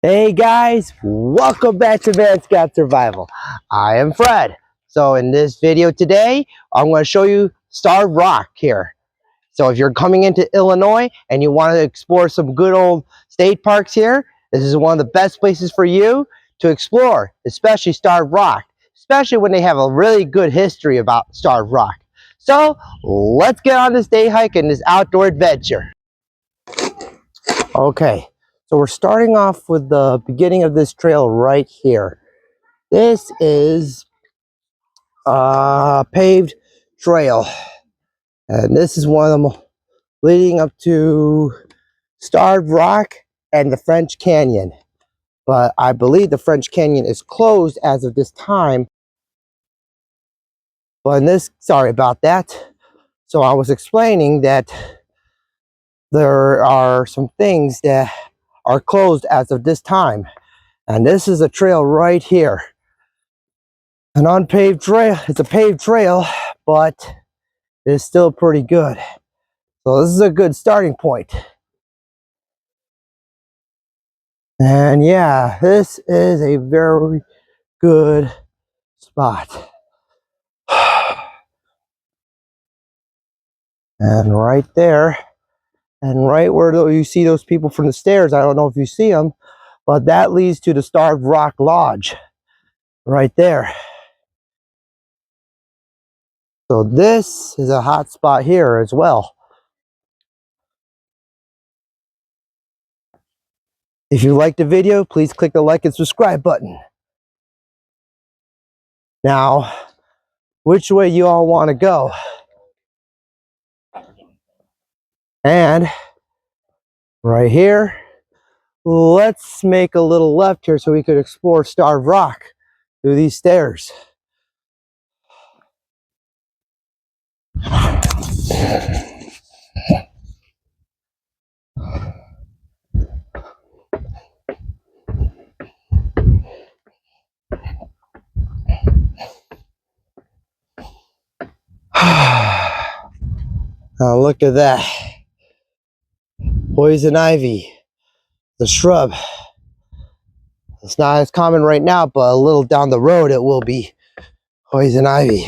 Hey guys, welcome back to Man Scout Survival. I am Fred. So in this video today, I'm going to show you Starved Rock here. So if you're coming into Illinois and you want to explore some good old state parks here, this is one of the best places for you to explore, especially Starved Rock, especially when they have a really good history about Starved Rock. So let's get on this day hike and this outdoor adventure. Okay, so we're starting off with the beginning of this trail right here. This is a paved trail, and this is one of them leading up to Starved Rock and the French Canyon. But I believe the French Canyon is closed as of this time. But in this, sorry about that. So I was explaining that there are some things that are closed as of this time. And this is a trail right here. An unpaved trail. It's a paved trail, but it's still pretty good. So this is a good starting point. And yeah, this is a very good spot. And right there, and right where you see those people from the stairs, I don't know if you see them, but that leads to the Starved Rock Lodge right there. So this is a hot spot here as well. If you liked the video, please click the like and subscribe button. Now, which way you all want to go? And right here, let's make a little left here so we could explore Starved Rock through these stairs. Now look at that. Poison ivy, the shrub. It's not as common right now, but a little down the road it will be poison ivy.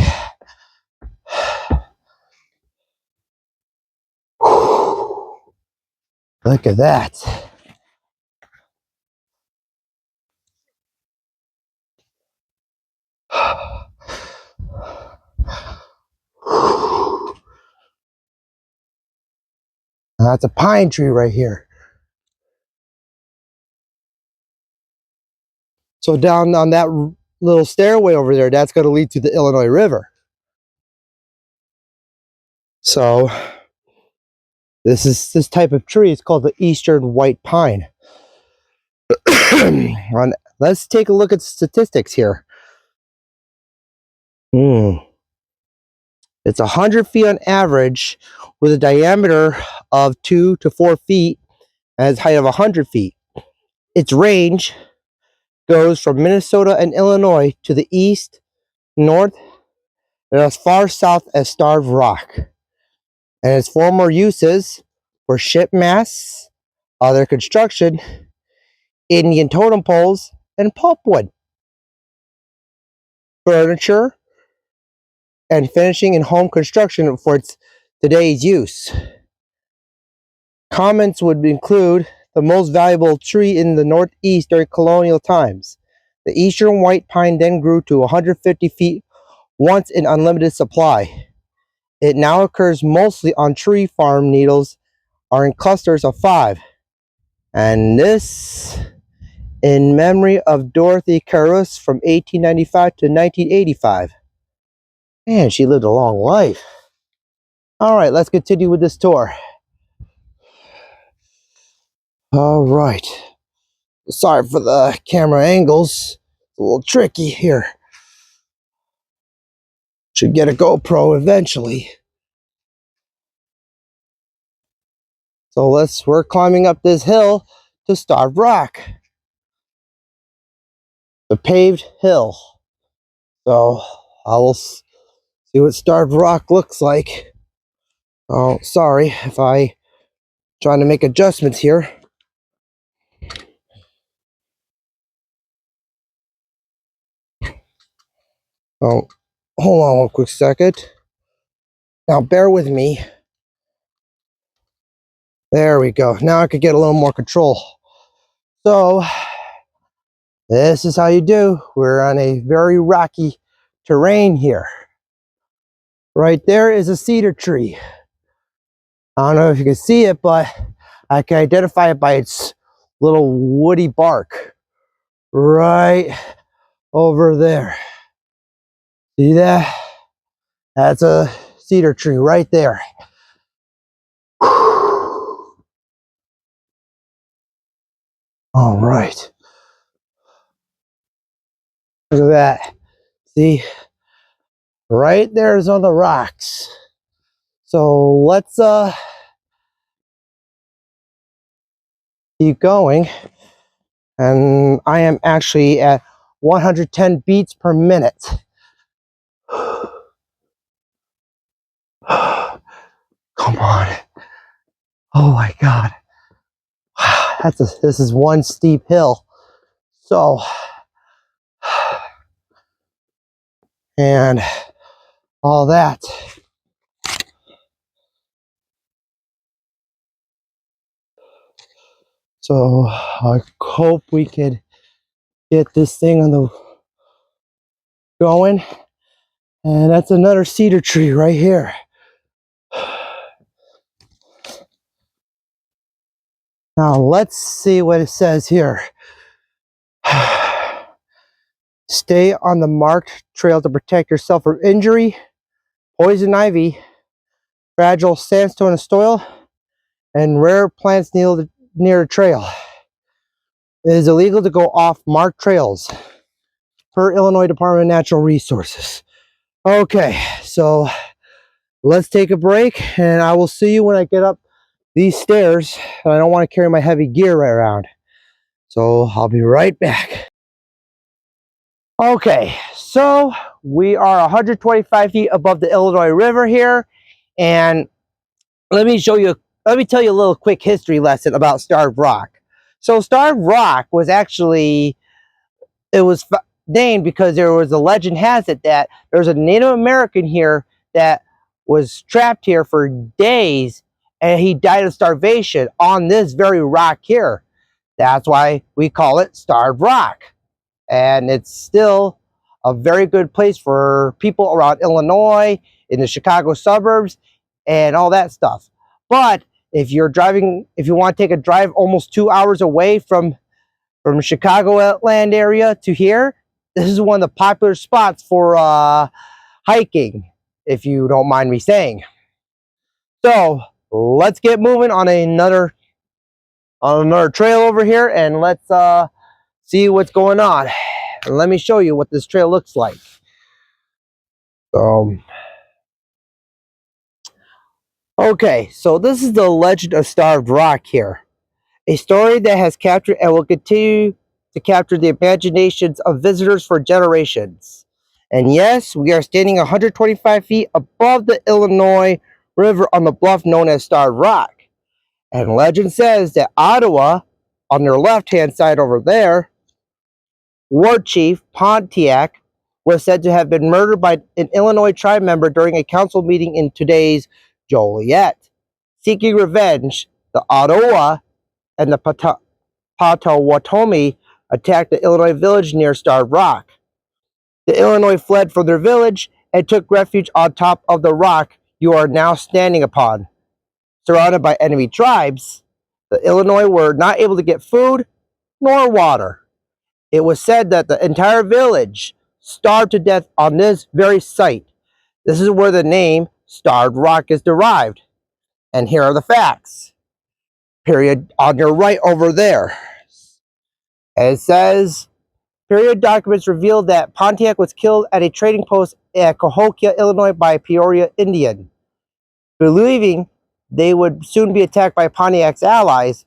Look at that. That's a pine tree right here. So down on that little stairway over there, that's going to lead to the Illinois River. So this type of tree is called the Eastern White Pine. Let's take a look at statistics here. It's 100 feet on average with a diameter of 2 to 4 feet and its height of 100 feet. Its range goes from Minnesota and Illinois to the east, north, and as far south as Starved Rock. And its former uses were ship masts, other construction, Indian totem poles, and pulpwood, furniture, and finishing and home construction for its today's use. Comments would include the most valuable tree in the Northeast during colonial times. The Eastern White Pine then grew to 150 feet once in unlimited supply. It now occurs mostly on tree farm needles are in clusters of 5. And this in memory of Dorothy Carus from 1895 to 1985. Man, she lived a long life. All right, let's continue with this tour. All right. Sorry for the camera angles. It's a little tricky here. Should get a GoPro eventually. So we're climbing up this hill to Starved Rock. The paved hill. So I will see what Starved Rock looks like. Oh, sorry if I trying to make adjustments here. Oh, hold on one quick second. Now bear with me. There we go. Now I could get a little more control. So this is how you do. We're on a very rocky terrain here. Right there is a cedar tree. I don't know if you can see it, but I can identify it by its little woody bark. Right over there. See that? That's a cedar tree right there. All right. Look at that. See? Right there's on the rocks. So let's keep going. And I am actually at 110 beats per minute. Come on. Oh my God. This is one steep hill. So, and all that. So I hope we could get this thing on the going. And that's another cedar tree right here. Now let's see what it says here. Stay on the marked trail to protect yourself from injury, poison ivy, fragile sandstone and soil, and rare plants near a trail. It is illegal to go off marked trails per Illinois Department of Natural Resources. Okay, so let's take a break and I will see you when I get up these stairs. I don't want to carry my heavy gear right around. So I'll be right back. Okay, so we are 125 feet above the Illinois River here, and let me tell you a little quick history lesson about Starved Rock. So Starved Rock was actually, it was named because there was a legend has it that there's a Native American here that was trapped here for days and he died of starvation on this very rock here. That's why we call it Starved Rock. And it's still a very good place for people around Illinois, in the Chicago suburbs, and all that stuff. But if you're driving, if you want to take a drive almost 2 hours away from Chicagoland area to here, this is one of the popular spots for hiking, if you don't mind me saying. So let's get moving on another trail over here, and let's see what's going on. And let me show you what this trail looks like. Okay, so this is the legend of Starved Rock here. A story that has captured and will continue to capture the imaginations of visitors for generations. And yes, we are standing 125 feet above the Illinois River on the bluff known as Starved Rock. And legend says that Ottawa, on their left-hand side over there, War Chief Pontiac was said to have been murdered by an Illinois tribe member during a council meeting in today's Joliet. Seeking revenge, the Ottawa and the Potawatomi attacked the Illinois village near Starved Rock. The Illinois fled from their village and took refuge on top of the rock you are now standing upon. Surrounded by enemy tribes, the Illinois were not able to get food nor water. It was said that the entire village starved to death on this very site. This is where the name Starved Rock is derived. And here are the facts. Period on your right over there. And it says, period documents revealed that Pontiac was killed at a trading post at Cahokia, Illinois by a Peoria Indian. Believing they would soon be attacked by Pontiac's allies,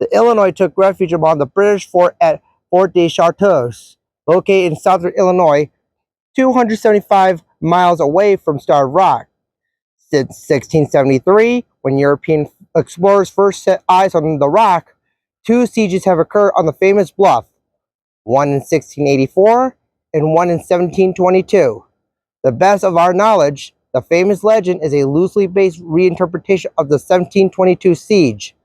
the Illinois took refuge among the British fort at Fort des Chartreux, located in southern Illinois, 275 miles away from Starved Rock. Since 1673, when European explorers first set eyes on the rock, 2 sieges have occurred on the famous bluff, one in 1684 and one in 1722. The best of our knowledge, the famous legend is a loosely based reinterpretation of the 1722 siege.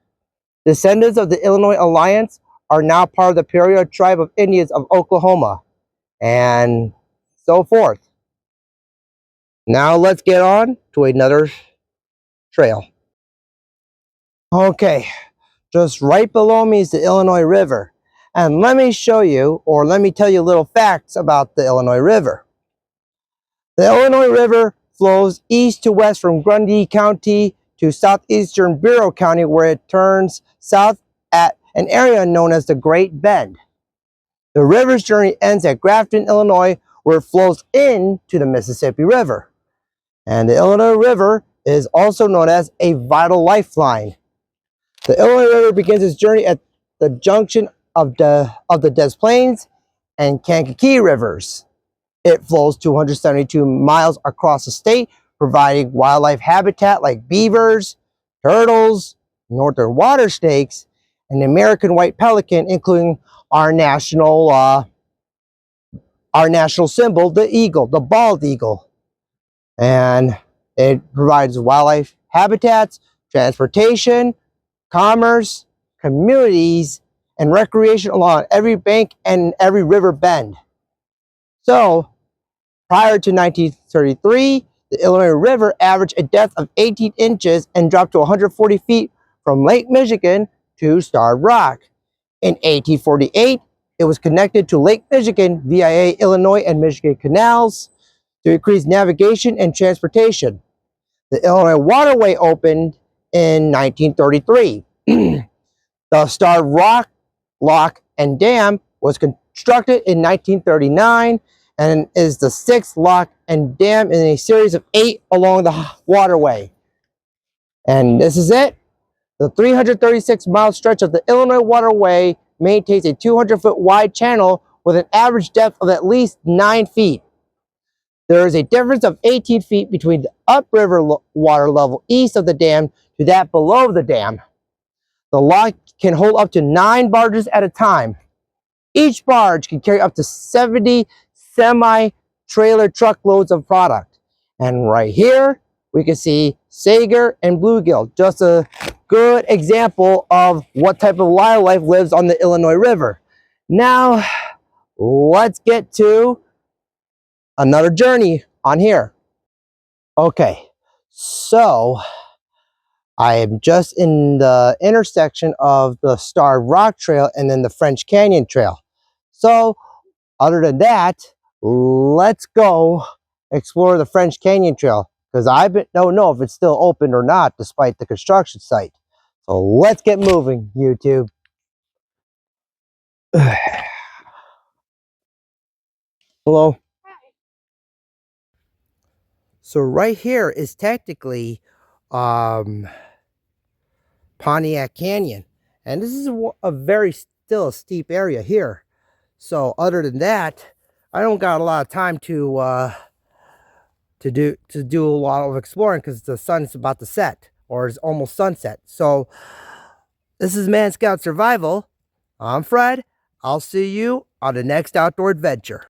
Descendants of the Illinois Alliance are now part of the Peoria tribe of Indians of Oklahoma, and so forth. Now let's get on to another trail. Okay, just right below me is the Illinois River. And let me show you, or let me tell you little facts about the Illinois River. The Illinois River flows east to west from Grundy County to southeastern Bureau County, where it turns south at an area known as the Great Bend. The river's journey ends at Grafton, Illinois, where it flows into the Mississippi River. And the Illinois River is also known as a vital lifeline. The Illinois River begins its journey at the junction of the Des Plaines and Kankakee rivers. It flows 272 miles across the state, providing wildlife habitat like beavers, turtles, northern water snakes, and the American white pelican, including our national symbol, the eagle, the bald eagle. And it provides wildlife habitats, transportation, commerce, communities, and recreation along every bank and every river bend. So, prior to 1933, the Illinois River averaged a depth of 18 inches and dropped to 140 feet from Lake Michigan to Starved Rock. In 1848, it was connected to Lake Michigan via Illinois and Michigan canals to increase navigation and transportation. The Illinois Waterway opened in 1933. The Starved Rock Lock and Dam was constructed in 1939 and is the 6th lock and dam in a series of 8 along the waterway. And this is it. The 336-mile stretch of the Illinois Waterway maintains a 200-foot wide channel with an average depth of at least 9 feet. There is a difference of 18 feet between the upriver water level east of the dam to that below the dam. The lock can hold up to 9 barges at a time. Each barge can carry up to 70 semi-trailer truckloads of product. And right here, we can see sager and bluegill, just a good example of what type of wildlife lives on the Illinois River. Now, let's get to another journey on here. Okay, so I am just in the intersection of the Starved Rock Trail and then the French Canyon Trail. So, other than that, let's go explore the French Canyon Trail, because I don't know if it's still open or not despite the construction site. So let's get moving, YouTube. Hello. Hi. So right here is technically Pontiac Canyon, and this is a very still a steep area here. So other than that, I don't got a lot of time to do a lot of exploring, because the sun's about to set, or it's almost sunset. So this is Man Scout Survival. I'm Fred. I'll see you on the next outdoor adventure.